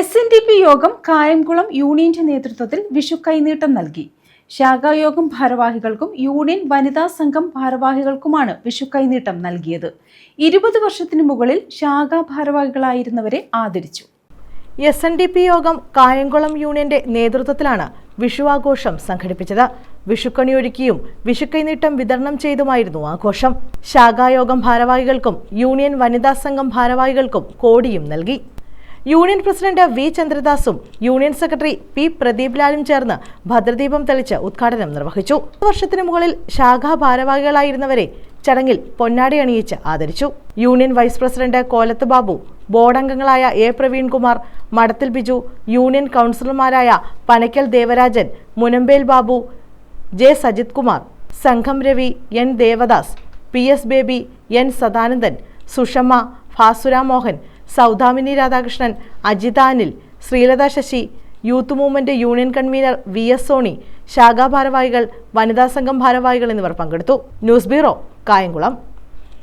SNDP യോഗം കായംകുളം യൂണിയന്റെ നേതൃത്വത്തിൽ വിഷു കൈനീട്ടം നൽകി. ശാഖായോഗം ഭാരവാഹികൾക്കും യൂണിയൻ വനിതാ സംഘം ഭാരവാഹികൾക്കുമാണ് വിഷു കൈനീട്ടം നൽകിയത്. 20 വർഷത്തിനു മുകളിൽ ശാഖാ ഭാരവാഹികളായിരുന്നവരെ ആദരിച്ചു. SNDP യോഗം കായംകുളം യൂണിയന്റെ നേതൃത്വത്തിലാണ് വിഷു ആഘോഷം സംഘടിപ്പിച്ചത്. വിഷുക്കണിയൊരുക്കിയും വിഷുക്കൈനീട്ടം വിതരണം ചെയ്തുമായിരുന്നു ആഘോഷം. ശാഖായോഗം ഭാരവാഹികൾക്കും യൂണിയൻ വനിതാ സംഘം ഭാരവാഹികൾക്കും കോടിയും നൽകി. Union president V. ചന്ദ്രദാസും യൂണിയൻ സെക്രട്ടറി P. പ്രദീപ് ലാലും ചേർന്ന് ഭദ്രദീപം തെളിച്ച് ഉദ്ഘാടനം നിർവഹിച്ചു. 10 വർഷത്തിനു മുകളിൽ ശാഖാ ഭാരവാഹികളായിരുന്നവരെ ചടങ്ങിൽ പൊന്നാടി അണിയിച്ച് ആദരിച്ചു. Union vice president Kolath Babu, board അംഗങ്ങളായ A. പ്രവീൺകുമാർ, മടത്തിൽ ബിജു, യൂണിയൻ കൗൺസിലർമാരായ പനക്കൽ ദേവരാജൻ, മുനമ്പേൽ ബാബു, J. സജിത് കുമാർ, സംഘം Ravi, N. Devadas, PS Baby, N. Sadanandan, Sushamma, Bhasura Mohan, Soudamini Radhakrishnan, Ajitha Anil, Sreelatha Sasi, youth movement union convener VS Soni, ശാഖാ ഭാരവാഹികൾ, വനിതാ സംഘം ഭാരവാഹികൾ എന്നിവർ പങ്കെടുത്തു. News bureau, Kayamkulam.